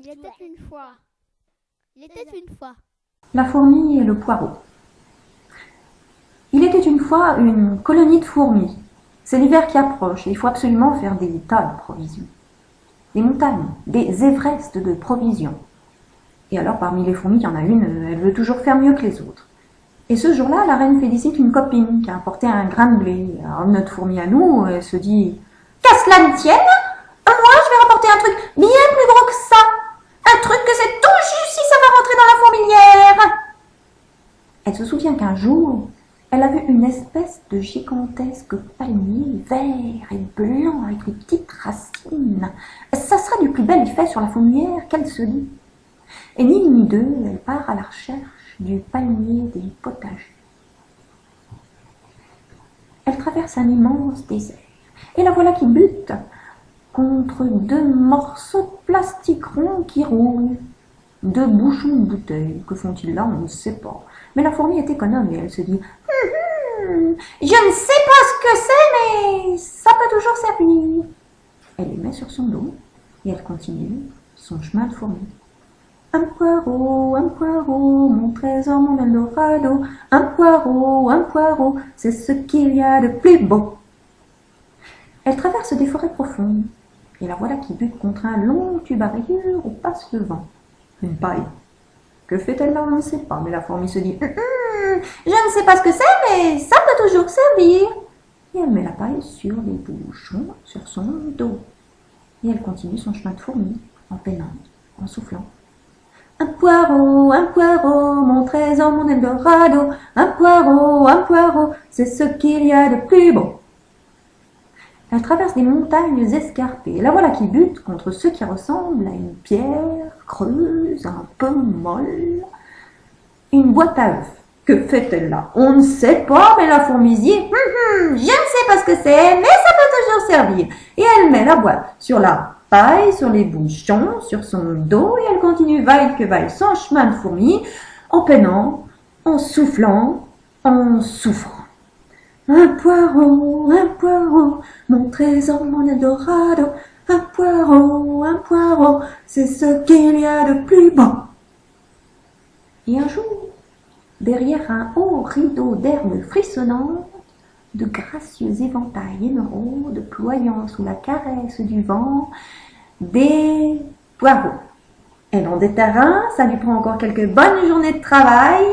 Il était une fois. Il était une fois. La fourmi et le poireau. Il était une fois une colonie de fourmis. C'est l'hiver qui approche et il faut absolument faire des tas de provisions. Des montagnes, des Everest de provisions. Et alors parmi les fourmis, il y en a une, elle veut toujours faire mieux que les autres. Et ce jour-là, la reine félicite une copine qui a apporté un grain de blé. Alors notre fourmi à nous, elle se dit « Qu'à cela ne tienne, moi je vais rapporter un truc bien plus gros que ça. Un truc que c'est tout juste si ça va rentrer dans la fourmilière. » Elle se souvient qu'un jour, elle a vu une espèce de gigantesque palmier vert et blanc avec des petites racines. Ça sera du plus bel effet sur la fourmilière qu'elle se dit. Et ni une ni deux, elle part à la recherche du palmier des potagers. Elle traverse un immense désert. Et la voilà qui bute contre deux morceaux de plastique rond qui roulent. Deux bouchons de bouteille. Que font-ils là? On ne sait pas. Mais la fourmi est économe et elle se dit je ne sais pas ce que c'est, mais ça peut toujours servir. Elle les met sur son dos et elle continue son chemin de fourmi. Un poireau, mon trésor, mon Eldorado. Un poireau, c'est ce qu'il y a de plus beau. Elle traverse des forêts profondes, et la voilà qui bute contre un long tube à rayures où passe le vent. Une paille. Que fait-elle là? On ne sait pas, mais la fourmi se dit je ne sais pas ce que c'est, mais ça peut toujours servir. Et elle met la paille sur les bouchons, sur son dos. Et elle continue son chemin de fourmi, en peinant, en soufflant. Un poireau, mon trésor, mon Eldorado. Un poireau, c'est ce qu'il y a de plus beau. Elle traverse des montagnes escarpées. La voilà qui bute contre ce qui ressemble à une pierre creuse, un peu molle. Une boîte à œufs. Que fait-elle là? On ne sait pas, mais la fourmi dit je ne sais pas ce que c'est, mais ça peut toujours servir. Et elle met la boîte sur la paille, sur les bouchons, sur son dos, et elle continue vaille que vaille son chemin de fourmi, en peinant, en soufflant, en souffrant. Un poireau, mon trésor, mon Eldorado. Un poireau, c'est ce qu'il y a de plus beau. Et un jour, derrière un haut rideau d'herbes frissonnantes, de gracieux éventails émeraudes ployant sous la caresse du vent, des poireaux. Elle en déterre, ça lui prend encore quelques bonnes journées de travail.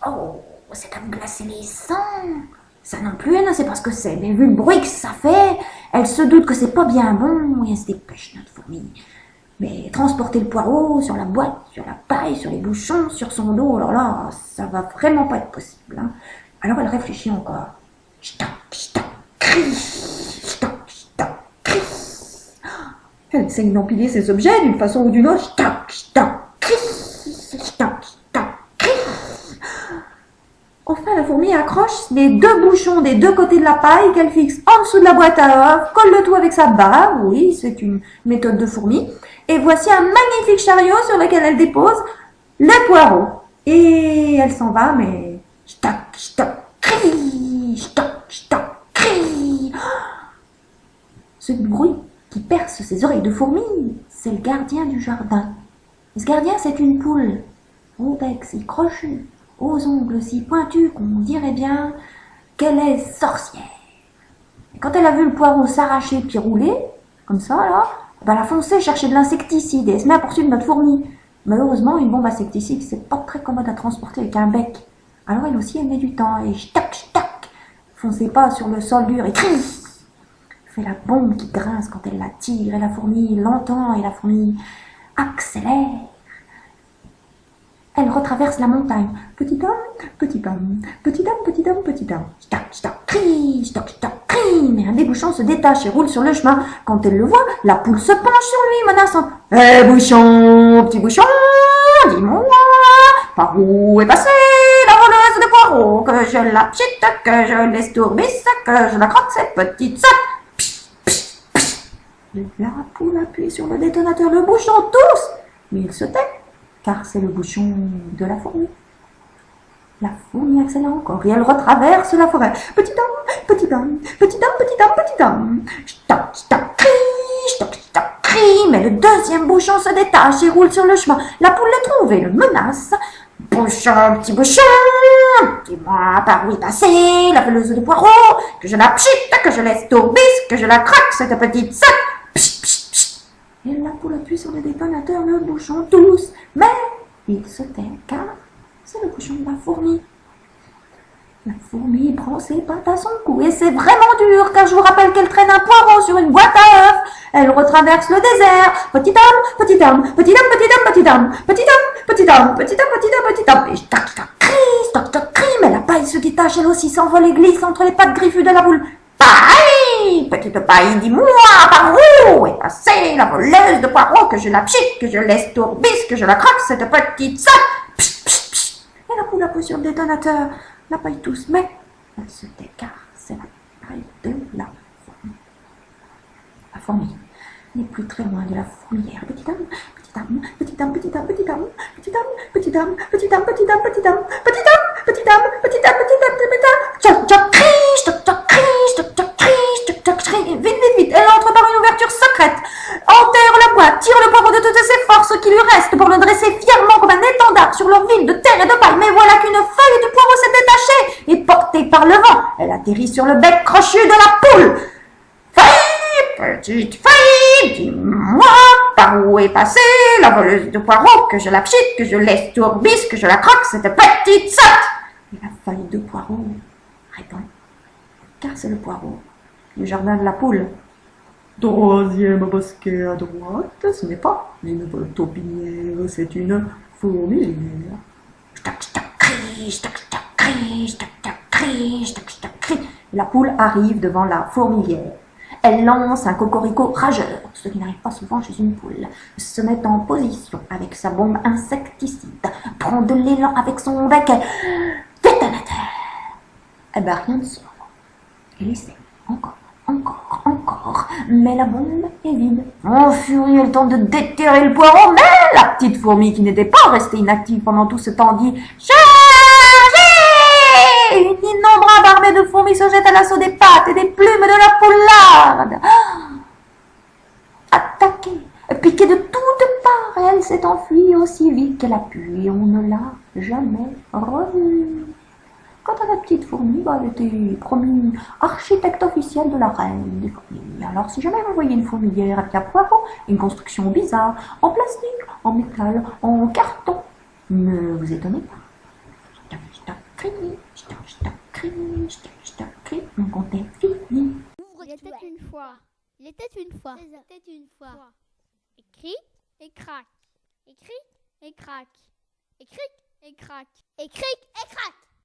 Oh, c'est comme glacer les sangs. Ça non plus, elle ne sait pas ce que c'est, mais vu le bruit que ça fait, elle se doute que c'est pas bien bon, et elle se dépêche, notre fourmi. Mais transporter le poireau sur la boîte, sur la paille, sur les bouchons, sur son dos, alors là, ça va vraiment pas être possible. Hein. Alors elle réfléchit encore. Elle essaye d'empiler ses objets d'une façon ou d'une autre. Enfin, la fourmi accroche les deux bouchons des deux côtés de la paille qu'elle fixe en dessous de la boîte à œufs, colle le tout avec sa barbe, oui, c'est une méthode de fourmi, et voici un magnifique chariot sur lequel elle dépose le poireau. Et elle s'en va, mais cri. Ce bruit qui perce ses oreilles de fourmi, c'est le gardien du jardin. Et ce gardien, c'est une poule, au bec si crochu, aux ongles si pointus qu'on dirait bien qu'elle est sorcière. Et quand elle a vu le poireau s'arracher puis rouler, comme ça là, elle a foncé chercher de l'insecticide et elle se met à poursuivre notre fourmi. Malheureusement, une bombe insecticide, c'est pas très commode à transporter avec un bec. Alors elle aussi, elle met du temps et foncez pas sur le sol dur et crie. Fait la bombe qui grince quand elle la tire et la fourmi l'entend et la fourmi accélère. Elle retraverse la montagne. Petit homme, petit homme, petit homme, petit homme, petit homme. Crie. Mais un des bouchons se détache et roule sur le chemin. Quand elle le voit, la poule se penche sur lui, menaçant. Hé, bouchon, petit bouchon, dis-moi, par où est passée la voleuse de poireaux? Que je la pchite, que je l'estourdisse, que je la croque cette petite sotte. La poule appuie sur le détonateur, le bouchon tousse, mais il se tait. Car c'est le bouchon de la fourmi. La fourmi accélère encore et elle retraverse la forêt. Petite dame, petite dame, petite dame, petite dame, petite dame. Stoc, crie, mais le deuxième bouchon se détache et roule sur le chemin. La poule le trouve et le menace. Bouchon, dis-moi par où est passée la pelouse de poireaux, que je la pchite, que je laisse tourbis, que je la craque, cette petite sac. Pchit, pchit, pchit. Et la poule appuie sur le détonateur, le bouchon tousse, mais il se tait car c'est le bouchon de la fourmi. La fourmi prend ses pattes à son cou et c'est vraiment dur car je vous rappelle qu'elle traîne un poireau sur une boîte à œufs. Elle retraverse le désert. Petite dame, petite dame, petite dame, petite dame, petite dame, petite dame, petite dame, petite dame, petite dame, petite dame. Et stoc, crie, mais la paille se détache, elle aussi s'envole et glisse entre les pattes griffues de la poule. Paille, petite paille, dis-moi par où est passée la voleuse de poireaux, que je la pchite, que je laisse tourbis, que je la craque, cette petite sac. Pchit, pchit, pchit. Et la poule appuie sur le détonateur. La paille tousse, mais elle se tait car c'est la paille de la fourmi. La fourmi n'est plus très loin de la fourmilière. Petite dame, petite dame, petite dame, petite dame, petite dame, petite dame, petite dame, petite dame, petite dame, petite dame, petite dame, petite dame, petite dame, petite dame, petite dame, stoc, crie, vite, elle entre par une ouverture secrète, enterre la boîte, tire le poireau de toutes ses forces qui lui restent pour le dresser fièrement comme un étendard sur leur ville de terre et de paille, mais voilà qu'une feuille du poireau s'est détachée et portée par le vent, elle atterrit sur le bec crochu de la poule. Feuille, petite feuille, dis-moi par où est passée la voleuse de poireaux, que je la pchite, que je laisse tourbis, que je la croque, cette petite sotte. Et la feuille de poireau répond, car c'est le poireau du jardin de la poule. Troisième bosquet à droite, ce n'est pas une taupinière, c'est une fourmilière. Crie. La poule arrive devant la fourmilière. Elle lance un cocorico rageur, ce qui n'arrive pas souvent chez une poule, se met en position avec sa bombe insecticide, prend de l'élan avec son bec, détonateur. Eh ben rien ne sort. Elle essaie encore, mais la bombe est vide. En furie, elle tente de déterrer le poireau, mais la petite fourmi, qui n'était pas restée inactive pendant tout ce temps, dit « Chargez !» Une innombrable armée de fourmis se jette à l'assaut des pattes et des plumes de la poularde. Attaquée, piquée de toutes parts, elle s'est enfuie aussi vite qu'elle a pu et on ne l'a jamais revue. Quant à la petite fourmi, elle était promue architecte officielle de la reine des fourmis. Alors si jamais vous voyez une fourmilière avec un poireau, une construction bizarre, en plastique, en métal, en carton, ne vous étonnez pas. Mon compte est fini. Il était une fois. Il était une fois. Il était une fois. Écrit et craque. Écrit et craque. Écrit et craque. Écrit et craque.